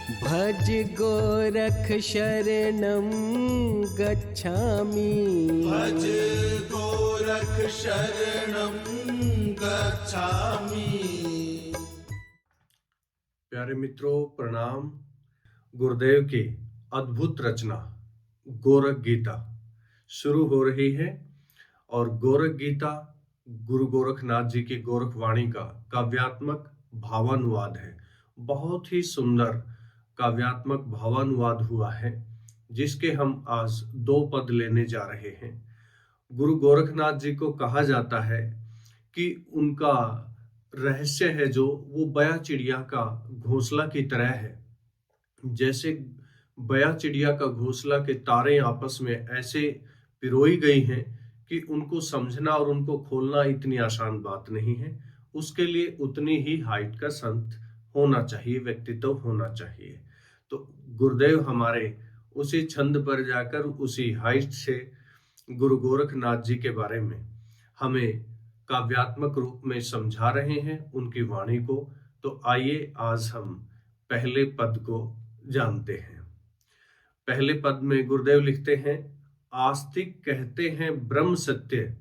भज गोरख शरणं गच्छामि। भज गोरख शरणं गच्छामि। प्यारे मित्रों प्रणाम। गुरुदेव की अद्भुत रचना गोरख गीता शुरू हो रही है और गोरख गीता गुरु गोरखनाथ जी की गोरख वाणी का काव्यात्मक भावानुवाद है। बहुत ही सुंदर काव्यात्मक भावानुवाद हुआ है जिसके हम आज 2 पद लेने जा रहे हैं। गुरु गोरखनाथ जी को कहा जाता है कि उनका रहस्य है जो वो बया चिड़िया का घोंसला की तरह है। जैसे बया चिड़िया का घोंसला के तारे आपस में ऐसे पिरोई गई हैं कि उनको समझना और उनको खोलना इतनी आसान बात नहीं है। उसके लिए उतनी ही हाइट का संत होना चाहिए, व्यक्तित्व होना चाहिए। तो गुरुदेव हमारे उसी छंद पर जाकर उसी हाइट से गुरु गोरखनाथ जी के बारे में हमें काव्यात्मक रूप में समझा रहे हैं उनकी वाणी को। तो आइए आज हम पहले पद को जानते हैं। पहले पद में गुरुदेव लिखते हैं, आस्तिक कहते हैं ब्रह्म सत्य,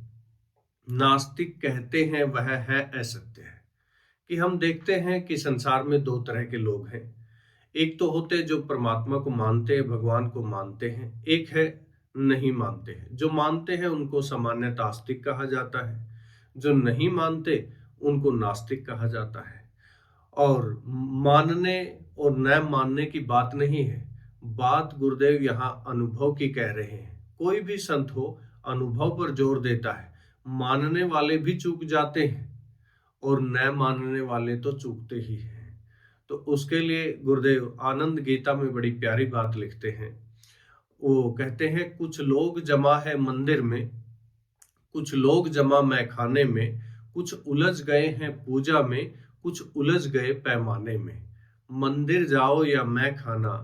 नास्तिक कहते हैं वह है असत्य। है कि हम देखते हैं कि संसार में 2 तरह के लोग हैं। एक तो होते जो परमात्मा को मानते हैं, भगवान को मानते हैं। एक है नहीं मानते हैं। जो मानते हैं उनको सामान्यतः आस्तिक कहा जाता है, जो नहीं मानते उनको नास्तिक कहा जाता है। और मानने और न मानने की बात नहीं है, बात गुरुदेव यहाँ अनुभव की कह रहे हैं। कोई भी संत हो अनुभव पर जोर देता है। मानने वाले भी चूक जाते हैं और न मानने वाले तो चूकते ही हैं। तो उसके लिए गुरुदेव आनंद गीता में बड़ी प्यारी बात लिखते हैं। वो कहते हैं, कुछ लोग जमा है मंदिर में, कुछ लोग जमा मैखाने में, कुछ उलझ गए हैं पूजा में, कुछ उलझ गए पैमाने में। मंदिर जाओ या मैखाना,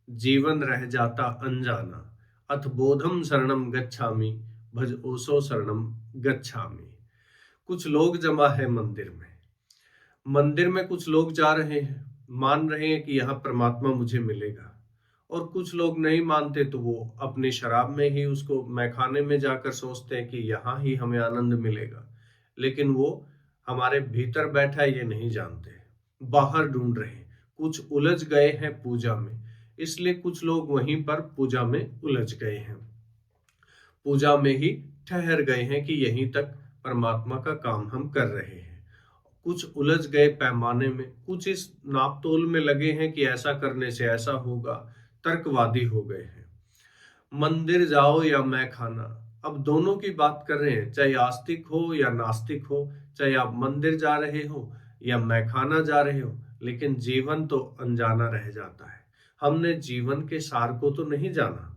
जीवन रह जाता अनजाना। अथ बोधम शरणम गच्छामि, भज ओसो शरणम गच्छामि। कुछ लोग जमा है मंदिर में। मंदिर में कुछ लोग जा रहे हैं, मान रहे हैं कि यहाँ परमात्मा मुझे मिलेगा। और कुछ लोग नहीं मानते तो वो अपनी शराब में ही, उसको मैखाने में जाकर सोचते हैं कि यहाँ ही हमें आनंद मिलेगा। लेकिन वो हमारे भीतर बैठा है ये नहीं जानते, बाहर ढूंढ रहे हैं। कुछ उलझ गए हैं पूजा में, इसलिए कुछ लोग वहीं पर पूजा में उलझ गए हैं, पूजा में ही ठहर गए हैं कि यहीं तक परमात्मा का काम हम कर रहे हैं। कुछ उलझ गए पैमाने में, कुछ इस नापतोल में लगे हैं कि ऐसा करने से ऐसा होगा, तर्कवादी हो गए हैं। मंदिर जाओ या मैखाना, अब दोनों की बात कर रहे हैं, चाहे आस्तिक हो या नास्तिक हो, चाहे आप मंदिर जा रहे हो या मैखाना जा रहे हो, लेकिन जीवन तो अनजाना रह जाता है। हमने जीवन के सार को तो नहीं जाना,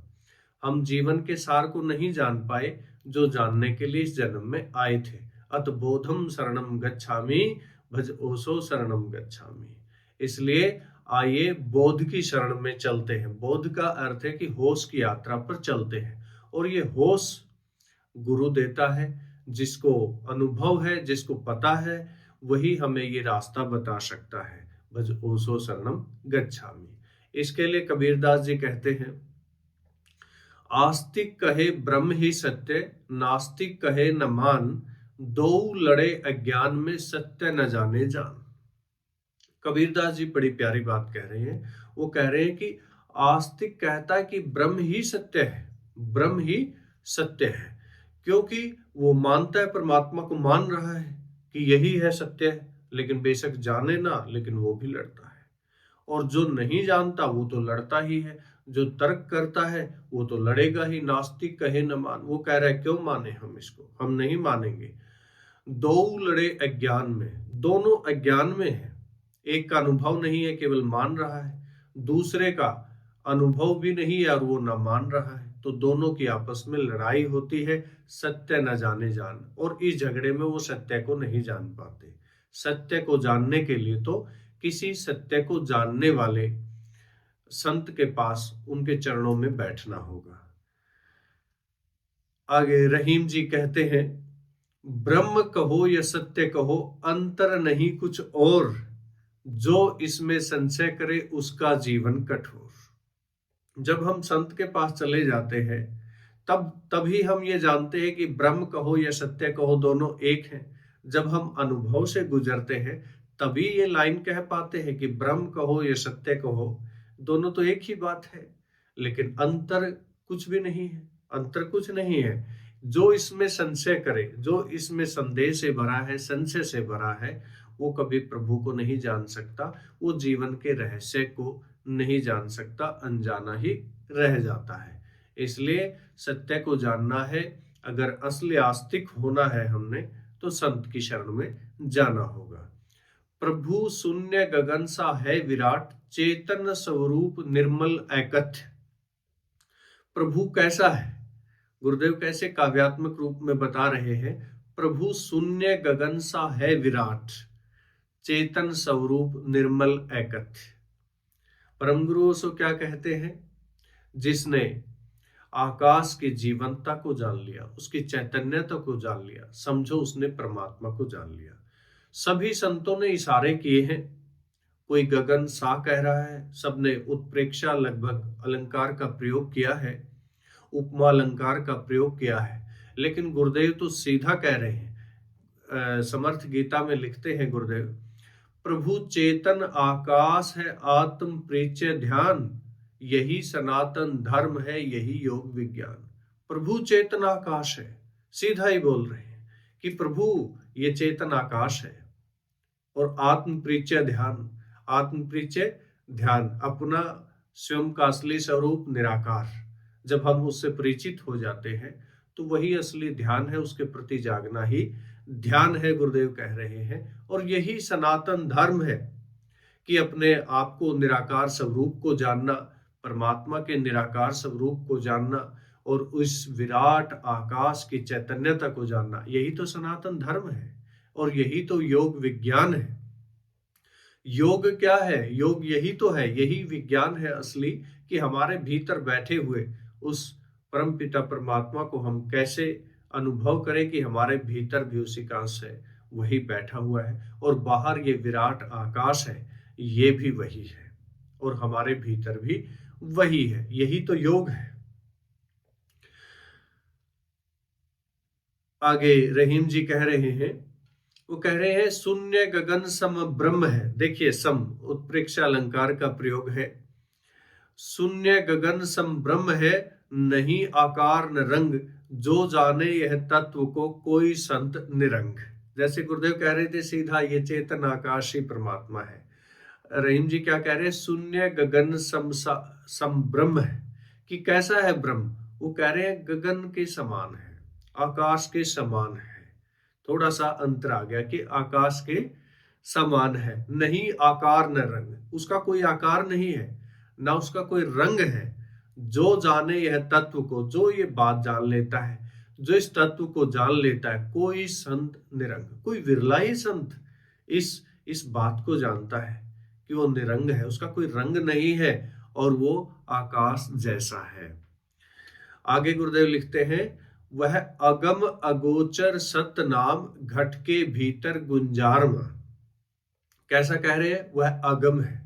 हम जीवन के सार को नहीं जान पाए जो जानने के लिए इस जन्म में आए थे। अत बोधम शरणम गच्छामि, भज ओसो शरणम गच्छामि। इसलिए आइए बोध की शरण में चलते हैं। बोध का अर्थ है कि होश की यात्रा पर चलते हैं, और ये होश गुरु देता है। जिसको अनुभव है, जिसको पता है, वही हमें ये रास्ता बता सकता है। भज ओसो शरणम गच्छामि। इसके लिए कबीरदास जी कहते हैं, आस्तिक कहे ब्रह्म ही सत्य, नास्तिक कहे न मान। दो लड़े अज्ञान में, सत्य न जाने जान। कबीरदास जी बड़ी प्यारी बात कह रहे हैं। वो कह रहे हैं कि आस्तिक कहता है कि ब्रह्म ही सत्य है, ब्रह्म ही सत्य है, क्योंकि वो मानता है, परमात्मा को मान रहा है कि यही है सत्य है, लेकिन बेशक जाने ना, लेकिन वो भी लड़ता है। और जो नहीं जानता वो तो लड़ता ही है, जो तर्क करता है वो तो लड़ेगा ही। नास्तिक कहे न मान, वो कह रहा है क्यों माने हम इसको, हम नहीं मानेंगे। दो लड़े अज्ञान में, दोनों अज्ञान में है। एक का अनुभव नहीं है, केवल मान रहा है, दूसरे का अनुभव भी नहीं है और वो ना मान रहा है। तो दोनों की आपस में लड़ाई होती है, सत्य न जाने जान। और इस झगड़े में वो सत्य को नहीं जान पाते। सत्य को जानने के लिए तो किसी सत्य को जानने वाले संत के पास, उनके चरणों में बैठना होगा। आगे रहीम जी कहते हैं, ब्रह्म कहो या सत्य कहो, अंतर नहीं कुछ और। जो इसमें संशय करे उसका जीवन कठोर। जब हम संत के पास चले जाते हैं तभी हम ये जानते हैं कि ब्रह्म कहो या सत्य कहो दोनों एक हैं। जब हम अनुभव से गुजरते हैं तभी ये लाइन कह पाते हैं कि ब्रह्म कहो या सत्य कहो दोनों तो एक ही बात है, लेकिन अंतर कुछ भी नहीं है, अंतर कुछ नहीं है। जो इसमें संशय करे, जो इसमें संदेह से भरा है, संशय से भरा है, वो कभी प्रभु को नहीं जान सकता, वो जीवन के रहस्य को नहीं जान सकता, अनजाना ही रह जाता है। इसलिए सत्य को जानना है, अगर असली आस्तिक होना है हमने तो संत की शरण में जाना होगा। प्रभु शून्य गगन सा है विराट, चेतन स्वरूप निर्मल एकथ्य। प्रभु कैसा है, गुरुदेव कैसे काव्यात्मक रूप में बता रहे हैं। प्रभु शून्य गगन सा है विराट, चेतन स्वरूप निर्मल एकथ्य। परम गुरु उसको क्या कहते हैं? जिसने आकाश की जीवंतता को जान लिया, उसकी चैतन्यता को जान लिया, समझो उसने परमात्मा को जान लिया। सभी संतों ने इशारे किए हैं, कोई गगन सा कह रहा है, सबने उत्प्रेक्षा लगभग अलंकार का प्रयोग किया है, उपमा अलंकार का प्रयोग किया है, लेकिन गुरुदेव तो सीधा कह रहे हैं। समर्थ गीता में लिखते हैं गुरुदेव, प्रभु चेतन आकाश है आत्म परिचय ध्यान, यही सनातन धर्म है यही योग विज्ञान। प्रभु चेतन आकाश है, सीधा ही बोल रहे हैं कि प्रभु ये चेतन आकाश है। और आत्म परिचय ध्यान, आत्म परिचय ध्यान, अपना स्वयं का असली स्वरूप निराकार, जब हम उससे परिचित हो जाते हैं तो वही असली ध्यान है, उसके प्रति जागना ही ध्यान है, गुरुदेव कह रहे हैं। और यही सनातन धर्म है कि अपने आप को निराकार स्वरूप को जानना, परमात्मा के निराकार स्वरूप को जानना और उस विराट आकाश की चैतन्यता को जानना, यही तो सनातन धर्म है और यही तो योग विज्ञान है। योग क्या है? योग यही तो है, यही विज्ञान है असली, कि हमारे भीतर बैठे हुए उस परम पिता परमात्मा को हम कैसे अनुभव करें कि हमारे भीतर भी उसी का अंश है, वही बैठा हुआ है, और बाहर ये विराट आकाश है, ये भी वही है, और हमारे भीतर भी वही है। यही तो योग है। आगे रहीम जी कह रहे हैं, वो कह रहे हैं शून्य गगन सम ब्रह्म है। देखिए, सम उत्प्रेक्षा अलंकार का प्रयोग है। शून्य गगन सम ब्रह्म है, नहीं आकार न रंग, जो जाने यह तत्व को कोई संत निरंग। जैसे गुरुदेव कह रहे थे सीधा, ये चेतन आकाश ही परमात्मा है। रहीम जी क्या कह रहे हैं? शून्य गगन सम ब्रह्म है, कि कैसा है ब्रह्म? वो कह रहे हैं गगन के समान है, आकाश के समान है। थोड़ा सा अंतर आ गया कि आकाश के समान है, नहीं आकार न रंग, उसका कोई आकार नहीं है, ना उसका कोई रंग है। जो जाने यह तत्व को, जो ये बात जान लेता है, जो इस तत्व को जान लेता है, कोई संत निरंग, कोई विरला ही संत इस बात को जानता है कि वो निरंग है, उसका कोई रंग नहीं है और वो आकाश जैसा है। आगे गुरुदेव लिखते हैं, वह अगम अगोचर सत नाम, घट के भीतर गुंजारमा। कैसा कह रहे हैं? वह अगम है,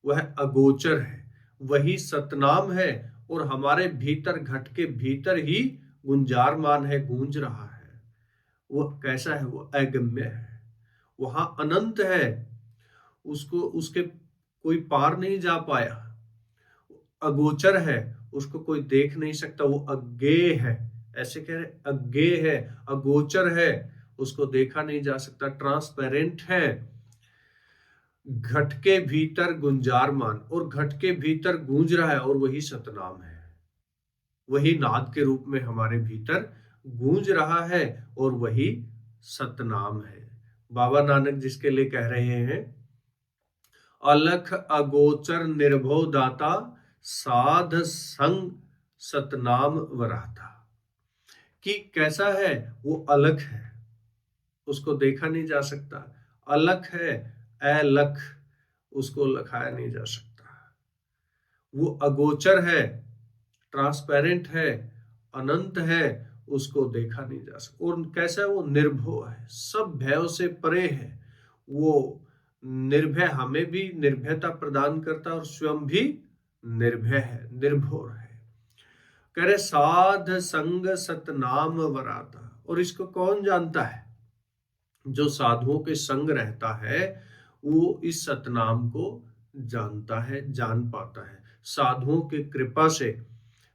वह अगोचर है, वही सतनाम है, और हमारे भीतर घट के भीतर ही गुंजारमान है, गूंज रहा है। वो कैसा है? वो अगम्य है, वहां अनंत है, उसको उसके कोई पार नहीं जा पाया। अगोचर है, उसको कोई देख नहीं सकता, वो अज्ञेय है। ऐसे कह रहे, अज्ञेय है, अगोचर है, उसको देखा नहीं जा सकता, ट्रांसपेरेंट है। घट के भीतर गुंजारमान, और घट के भीतर गूंज रहा है, और वही सतनाम है, वही नाद के रूप में हमारे भीतर गूंज रहा है, और वही सतनाम है। बाबा नानक जिसके लिए कह रहे हैं, अलख अगोचर निर्भव दाता, साध संग सतनाम वराता। कि कैसा है? वो अलख है, उसको देखा नहीं जा सकता, अलख है, अलख, उसको लखाया नहीं जा सकता। वो अगोचर है, ट्रांसपेरेंट है, अनंत है, उसको देखा नहीं जा सकता। और कैसा है? वो निर्भय है, सब भयों से परे है, वो निर्भय हमें भी निर्भयता प्रदान करता है और स्वयं भी निर्भय है, निर्भोर है। कह रहे साध संग सतनाम वराता। और इसको कौन जानता है? जो साधुओं के संग रहता है वो इस सतनाम को जानता है, जान पाता है। साधुओं की कृपा से,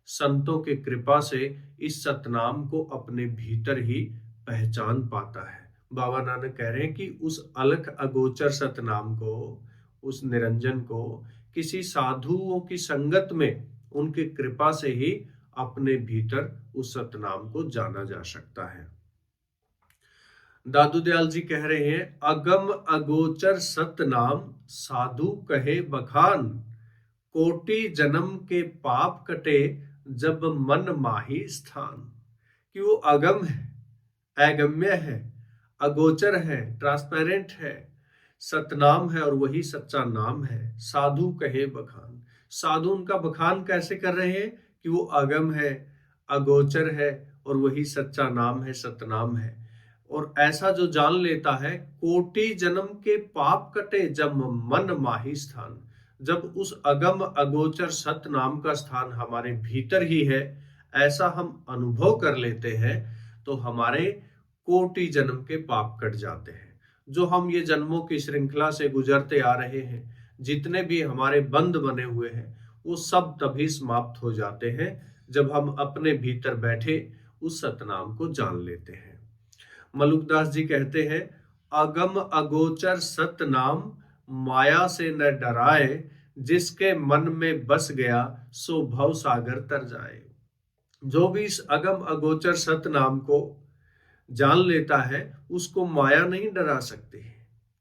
संतों की कृपा से इस सतनाम को अपने भीतर ही पहचान पाता है। बाबा नानक कह रहे हैं कि उस अलख अगोचर सतनाम को, उस निरंजन को किसी साधुओं की संगत में, उनकी कृपा से ही अपने भीतर उस सतनाम को जाना जा सकता है। दादू दयाल जी कह रहे हैं, अगम अगोचर सतनाम साधु कहे बखान, कोटि जन्म के पाप कटे जब मन माही स्थान। कि वो अगम है, अगम्य है, अगोचर है, ट्रांसपेरेंट है, सतनाम है और वही सच्चा नाम है। साधु कहे बखान। साधु उनका बखान कैसे कर रहे हैं? कि वो अगम है, अगोचर है और वही सच्चा नाम है, सतनाम है। और ऐसा जो जान लेता है, कोटि जन्म के पाप कटे जब मन माही स्थान। जब उस अगम अगोचर सत नाम का स्थान हमारे भीतर ही है, ऐसा हम अनुभव कर लेते हैं, तो हमारे कोटि जन्म के पाप कट जाते हैं। जो हम ये जन्मों की श्रृंखला से गुजरते आ रहे हैं, जितने भी हमारे बंध बने हुए हैं, वो सब तभी समाप्त हो जाते हैं जब हम अपने भीतर बैठे उस सतनाम को जान लेते हैं। मलुकदास जी कहते हैं, अगम अगोचर सत नाम माया से न डराए, जिसके मन में बस गया सो भव सागर तर जाए। जो भी इस अगम अगोचर सत नाम को जान लेता है, उसको माया नहीं डरा सकती,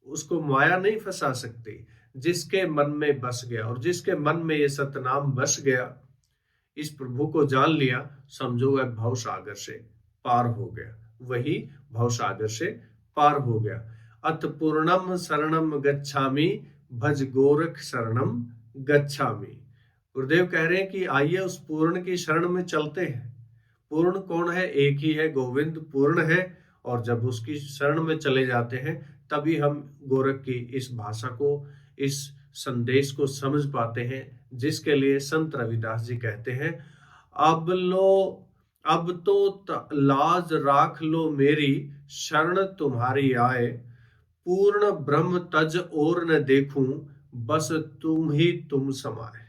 उसको माया नहीं फंसा सकती। जिसके मन में बस गया, और जिसके मन में ये सतनाम बस गया, इस प्रभु को जान लिया, समझो वह भव सागर से पार हो गया, वही भव सागर से पार हो गया। अत पूर्णम शरणम गच्छामि, भज गोरख शरणम गच्छामि। गुरुदेव कह रहे हैं कि आइए उस पूर्ण की शरण में चलते हैं। पूर्ण कौन है? एक ही है, गोविंद पूर्ण है। और जब उसकी शरण में चले जाते हैं, तभी हम गोरख की इस भाषा को, इस संदेश को समझ पाते हैं, जिसके लिए संत रविदास जी कहते हैं, अब तो लाज राख लो मेरी, शरण तुम्हारी आए, पूर्ण ब्रह्म तज और न देखूं, बस तुम ही तुम समाए।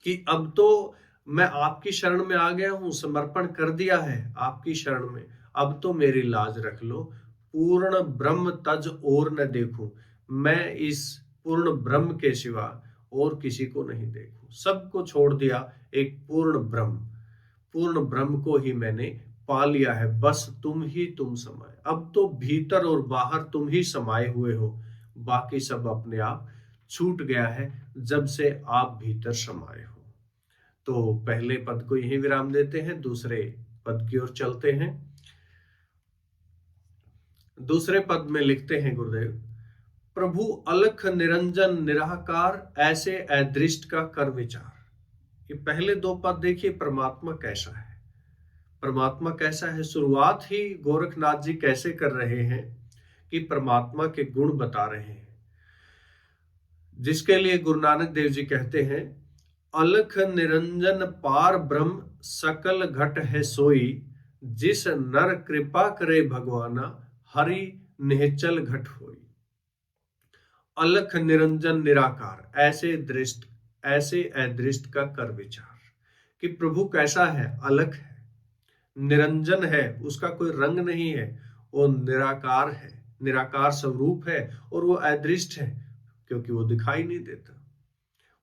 कि अब तो मैं आपकी शरण में आ गया हूं, समर्पण कर दिया है आपकी शरण में, अब तो मेरी लाज रख लो, पूर्ण ब्रह्म तज और न देखूं। मैं इस पूर्ण ब्रह्म के सिवा और किसी को नहीं देखूं। सबको छोड़ दिया, एक पूर्ण ब्रह्म को ही मैंने पा लिया है, बस तुम ही तुम समाए। अब तो भीतर और बाहर तुम ही समाये हुए हो, बाकी सब अपने आप छूट गया है जब से आप भीतर समाये हो। तो पहले पद को यही विराम देते हैं, दूसरे पद की ओर चलते हैं। दूसरे पद में लिखते हैं गुरुदेव, प्रभु अलख निरंजन निराकार, ऐसे अदृष्ट का कर विचार। ये पहले दो पद देखिए, परमात्मा कैसा है, परमात्मा कैसा है। शुरुआत ही गोरखनाथ जी कैसे कर रहे हैं कि परमात्मा के गुण बता रहे हैं, जिसके लिए गुरु नानक देव जी कहते हैं, अलख निरंजन पार ब्रह्म सकल घट है सोई, जिस नर कृपा करे भगवाना, हरि निहचल घट होई। अलख निरंजन निराकार, ऐसे अदृष्ट का कर विचार कि प्रभु कैसा है, अलख है, निरंजन है, उसका कोई रंग नहीं है, वो निराकार है, निराकार स्वरूप है, और वो अदृष्ट है क्योंकि वो दिखाई नहीं देता,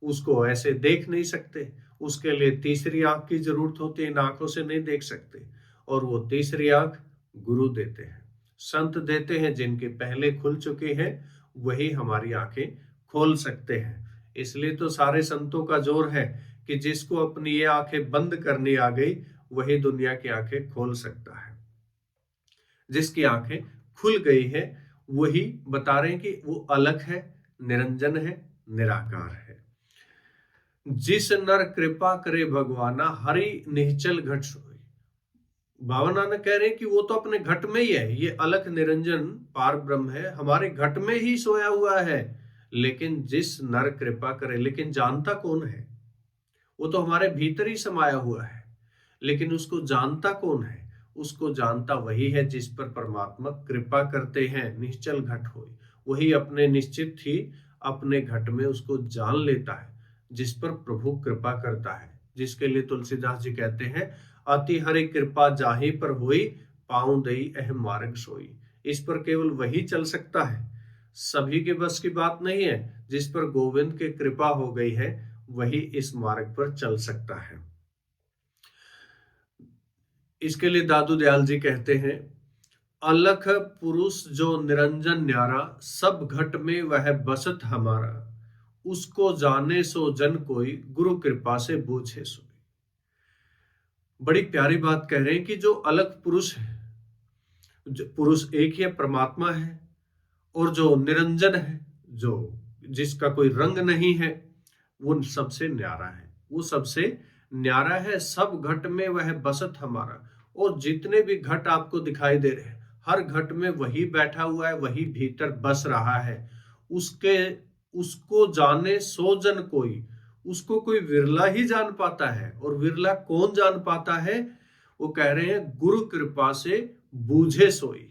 उसको ऐसे देख नहीं सकते, उसके लिए तीसरी आंख की जरूरत होती है, इन आंखों से नहीं देख सकते, और वो तीसरी आंख गुरु देते हैं, संत देते हैं, जिनके पहले खुल चुके हैं वही हमारी आंखें खोल सकते हैं। इसलिए तो सारे संतों का जोर है कि जिसको अपनी ये आंखें बंद करनी आ गई, वही दुनिया की आंखें खोल सकता है। जिसकी आंखें खुल गई है वही बता रहे हैं कि वो अलग है, निरंजन है, निराकार है। जिस नर कृपा करे भगवाना, हरि निहचल घट सोई। बाबा नानक कह रहे हैं कि वो तो अपने घट में ही है, ये अलख निरंजन पार ब्रह्म है, हमारे घट में ही सोया हुआ है। लेकिन जिस नर कृपा करे, लेकिन जानता कौन है? वो तो हमारे भीतर ही समाया हुआ है, लेकिन उसको जानता कौन है? उसको जानता वही है जिस पर परमात्मा कृपा करते हैं। निश्चल घट होई, वही अपने निश्चित ही अपने घट में उसको जान लेता है, जिस पर प्रभु कृपा करता है। जिसके लिए तुलसीदास जी कहते हैं, अति हरि कृपा जाहि पर होई, पाऊं दई अहम मार्ग सोई। इस पर केवल वही चल सकता है, सभी के बस की बात नहीं है। जिस पर गोविंद की कृपा हो गई है, वही इस मार्ग पर चल सकता है। इसके लिए दादू दयाल जी कहते हैं, अलख पुरुष जो निरंजन न्यारा, सब घट में वह बसत हमारा। उसको जाने सो जन कोई, गुरु कृपा से बूझे सोई। बड़ी प्यारी बात कह रहे हैं कि जो अलख पुरुष है, जो पुरुष एक ही है, परमात्मा है, और जो निरंजन है, जो जिसका कोई रंग नहीं है, वो सबसे न्यारा है, वो सबसे न्यारा है। सब घट में वह बसत हमारा। और जितने भी घट आपको दिखाई दे रहे हैं, हर घट में वही बैठा हुआ है, वही भीतर बस रहा है। उसको जाने सो जन कोई, उसको कोई विरला ही जान पाता है। और विरला कौन जान पाता है? वो कह रहे हैं, गुरु कृपा से बूझे सोई।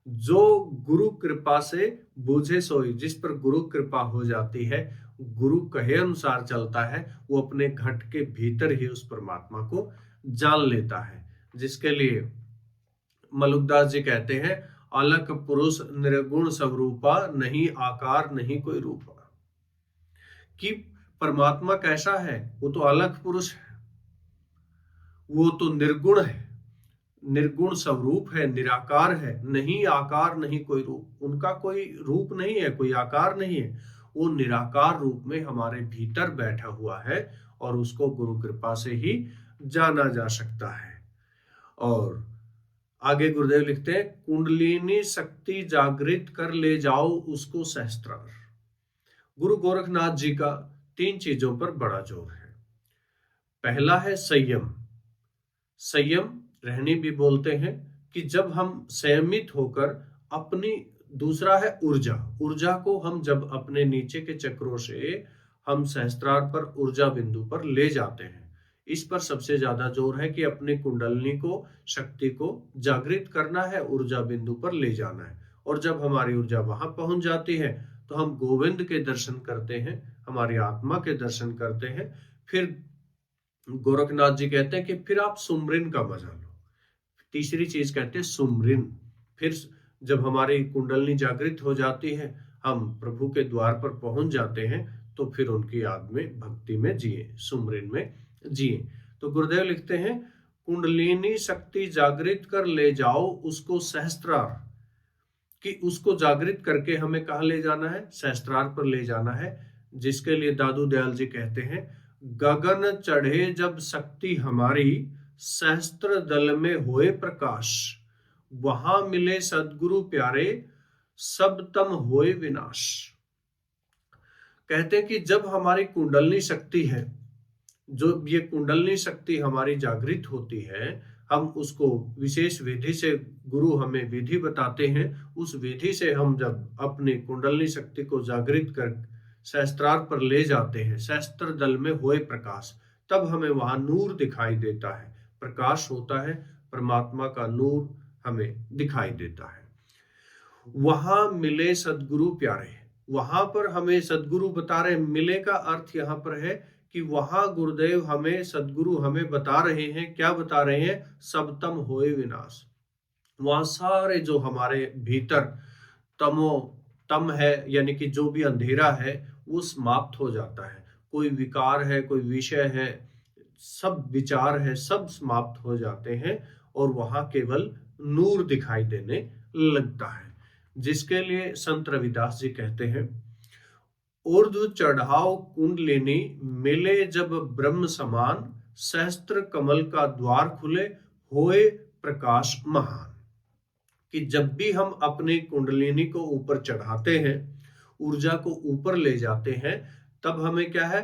जो गुरु कृपा से बूझे सोई, जिस पर गुरु कृपा हो जाती है, गुरु कहे अनुसार चलता है, वो अपने घट के भीतर ही उस परमात्मा को जान लेता है। जिसके लिए मलुकदास जी कहते हैं, अलख पुरुष निर्गुण स्वरूपा, नहीं आकार नहीं कोई रूपा। कि परमात्मा कैसा है? वो तो अलख पुरुष है, वो तो निर्गुण है, निर्गुण स्वरूप है, निराकार है, नहीं आकार नहीं कोई रूप। उनका कोई रूप नहीं है, कोई आकार नहीं है, वो निराकार रूप में हमारे भीतर बैठा हुआ है, और उसको गुरु कृपा से ही जाना जा सकता है। और आगे गुरुदेव लिखते हैं, कुंडलिनी शक्ति जागृत कर ले जाओ उसको सहस्त्रार। गुरु गोरखनाथ जी का 3 चीजों पर बड़ा जोर है। पहला है संयम। संयम रहनी भी बोलते हैं कि जब हम संयमित होकर अपनी, दूसरा है ऊर्जा। ऊर्जा को हम जब अपने नीचे के चक्रों से हम सहस्त्रार पर, ऊर्जा बिंदु पर ले जाते हैं, इस पर सबसे ज्यादा जोर है कि अपनी कुंडलनी को, शक्ति को जागृत करना है, ऊर्जा बिंदु पर ले जाना है। और जब हमारी ऊर्जा वहां पहुंच जाती है, तो हम गोविंद के दर्शन करते हैं, हमारी आत्मा के दर्शन करते हैं। फिर गोरखनाथ जी कहते हैं कि फिर आप सुमरिन का मजा लो। तीसरी चीज कहते हैं सुमरिन। फिर जब हमारी कुंडलनी जागृत हो जाती है, हम प्रभु के द्वार पर पहुंच जाते हैं, तो फिर उनकी याद में, भक्ति में जिए, सुमरिन में जिए। तो गुरुदेव लिखते हैं, कुंडलिनी शक्ति जागृत कर ले जाओ उसको सहस्त्रार। कि उसको जागृत करके हमें कहाँ ले जाना है? सहस्त्रार पर ले जाना है। जिसके लिए दादू दयाल जी कहते हैं, गगन चढ़े जब शक्ति हमारी, सहस्त्र दल में होए प्रकाश। वहां मिले सदगुरु प्यारे, सब तम होए विनाश। कहते हैं कि जब हमारी कुंडलनी शक्ति है, जो ये कुंडलनी शक्ति हमारी जागृत होती है, हम उसको विशेष विधि से, गुरु हमें विधि बताते हैं, उस विधि से हम जब अपनी कुंडलनी शक्ति को जागृत कर सहस्त्रार पर ले जाते हैं, सहस्त्र दल में होए प्रकाश, तब हमें वहां नूर दिखाई देता है, प्रकाश होता है, परमात्मा का नूर हमें दिखाई देता है। वहां मिले सदगुरु प्यारे, वहां पर हमें सदगुरु बता रहे। मिले का अर्थ यहाँ पर है कि वहां गुरुदेव हमें, सदगुरु हमें बता रहे हैं, क्या बता रहे हैं? सब तम होए विनाश। वहां सारे जो हमारे भीतर तम है, यानी कि जो भी अंधेरा है, वो समाप्त हो जाता है। कोई विकार है, कोई विषय है, सब विचार है, सब समाप्त हो जाते हैं, और वहां केवल नूर दिखाई देने लगता है। जिसके लिए संत रविदास जी कहते हैं, ऊर्ध्व चढ़ाओ कुंडलिनी, मिले जब ब्रह्म समान, सहस्त्र कमल का द्वार खुले, होए प्रकाश महान। कि जब भी हम अपनी कुंडलिनी को ऊपर चढ़ाते हैं, ऊर्जा को ऊपर ले जाते हैं, तब हमें क्या है?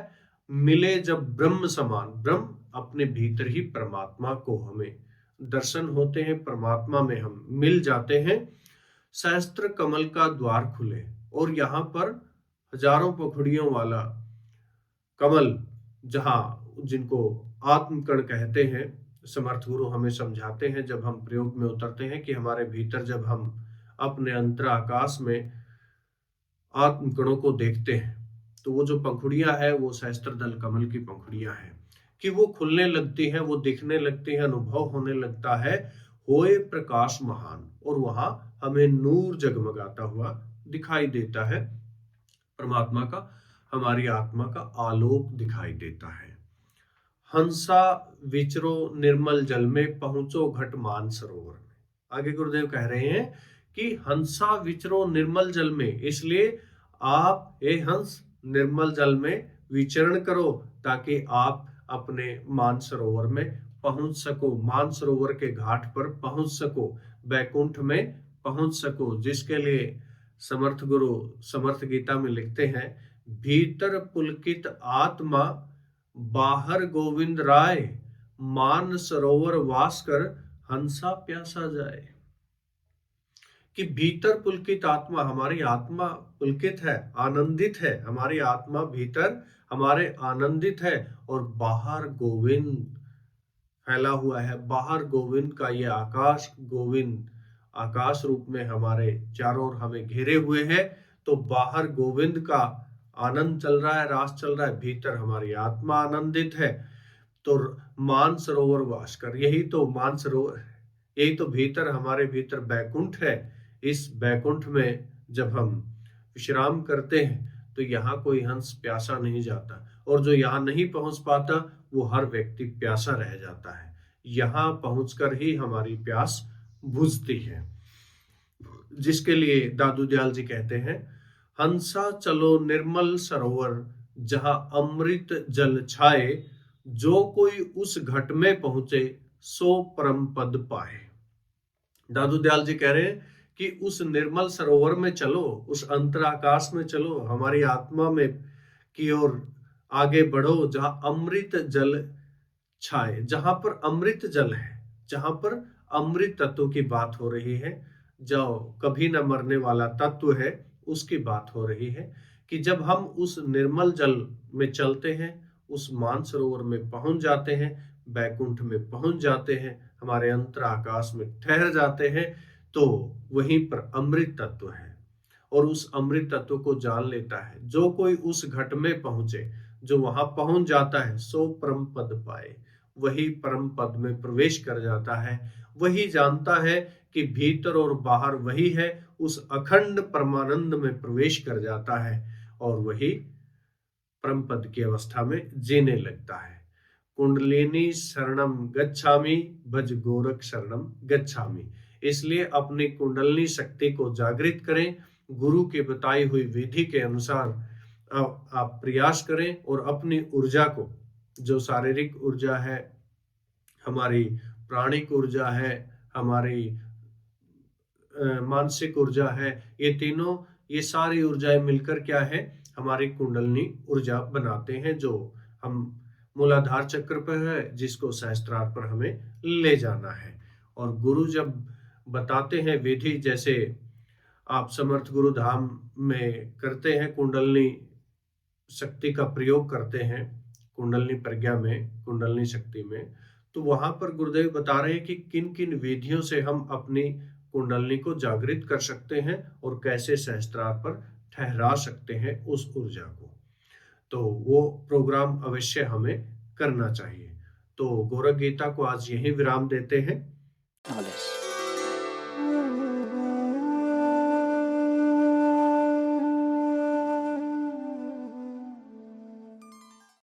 मिले जब ब्रह्म समान। ब्रह्म अपने भीतर ही परमात्मा को हमें दर्शन होते हैं, परमात्मा में हम मिल जाते हैं। सहस्त्र कमल का द्वार खुले, और यहाँ पर हजारों पंखुड़ियों वाला कमल, जहाँ जिनको आत्मकण कहते हैं, समर्थ गुरु हमें समझाते हैं जब हम प्रयोग में उतरते हैं कि हमारे भीतर जब हम अपने अंतर आकाश में आत्मकणों को देखते हैं तो वो जो पंखुड़ियां है वो सहस्त्र दल कमल की पंखुड़ियां हैं कि वो खुलने लगती हैं, वो दिखने लगती हैं, अनुभव होने लगता है होए प्रकाश महान, और वहां हमें नूर जगमगाता हुआ दिखाई देता है। परमात्मा का, हमारी आत्मा का आलोक दिखाई देता है। हंसा विचरो निर्मल जल में, पहुंचो घट मान सरोवर में। आगे गुरुदेव कह रहे हैं कि हंसा विचरो निर्मल जल में, इसलिए आप हे हंस निर्मल जल में विचरण करो ताकि आप अपने मान सरोवर में पहुंच सको, मान सरोवर के घाट पर पहुंच सको, बैकुंठ में पहुंच सको, जिसके लिए समर्थ गुरु समर्थ गीता में लिखते हैं, भीतर पुलकित आत्मा बाहर गोविंद राय, मान सरोवर वास कर हंसा प्यासा जाए। कि भीतर पुलकित आत्मा, हमारी आत्मा पुलकित है, आनंदित है, हमारी आत्मा भीतर हमारे आनंदित है, और बाहर गोविंद फैला हुआ है। बाहर गोविंद का ये आकाश, गोविंद आकाश रूप में हमारे चारों ओर हमें घेरे हुए है। तो बाहर गोविंद का आनंद चल रहा है, रास चल रहा है, भीतर हमारी आत्मा आनंदित है। तो मान सरोवर वास कर, यही तो मान सरोवर, यही तो भीतर हमारे भीतर बैकुंठ है। इस बैकुंठ में जब हम विश्राम करते हैं तो यहाँ कोई हंस प्यासा नहीं जाता, और जो यहाँ नहीं पहुंच पाता वो हर व्यक्ति प्यासा रह जाता है। यहाँ पहुंचकर ही हमारी प्यास बुझती है, जिसके लिए दादू दयाल जी कहते हैं, हंसा चलो निर्मल सरोवर जहां अमृत जल छाए, जो कोई उस घट में पहुंचे सो परम पद पाए। दादू दयाल जी कह रहे हैं कि उस निर्मल सरोवर में चलो, उस अंतराकाश में चलो, हमारी आत्मा में की ओर आगे बढ़ो जहां अमृत जल छाए, जहां पर अमृत जल है, जहां पर अमृत तत्व की बात हो रही है, जो कभी न मरने वाला तत्व है उसकी बात हो रही है। कि जब हम उस निर्मल जल में चलते हैं, उस मानसरोवर में पहुंच जाते हैं, बैकुंठ में पहुंच जाते हैं, हमारे अंतर आकाश में ठहर जाते हैं, तो वहीं पर अमृत तत्व है। और उस अमृत तत्व को जान लेता है जो कोई उस घट में पहुंचे, जो वहां पहुंच जाता है, सो परम पद पाए, वही परम पद में प्रवेश कर जाता है। वही जानता है कि भीतर और बाहर वही है, उस अखंड परमानंद में प्रवेश कर जाता है, और वही परम पद की अवस्था में जीने लगता है। कुंडलिनी शरणम गच्छामि, भज गोरख शरणम गच्छामि। इसलिए अपनी कुंडलिनी शक्ति को जागृत करें, गुरु की बताई हुई विधि के अनुसार आप प्रयास करें, और अपनी ऊर्जा को, जो शारीरिक ऊर्जा है, हमारी प्राणिक ऊर्जा है, हमारी मानसिक ऊर्जा है, ये तीनों, ये सारी ऊर्जाएं मिलकर क्या है, हमारी कुंडलिनी ऊर्जा बनाते हैं, जो हम मूलाधार चक्र पर है, जिसको सहस्त्रार पर हमें ले जाना है। और गुरु जब बताते हैं विधि, जैसे आप समर्थ गुरु धाम में करते हैं, कुंडलिनी शक्ति का प्रयोग करते हैं, कुंडलिनी प्रज्ञा में, कुंडलिनी शक्ति में, तो वहां पर गुरुदेव बता रहे हैं कि किन किन विधियों से हम अपनी कुंडलिनी को जागृत कर सकते हैं और कैसे सहस्त्रार पर ठहरा सकते हैं उस ऊर्जा को। तो वो प्रोग्राम अवश्य हमें करना चाहिए। तो गोरख गीता को आज यही विराम देते हैं।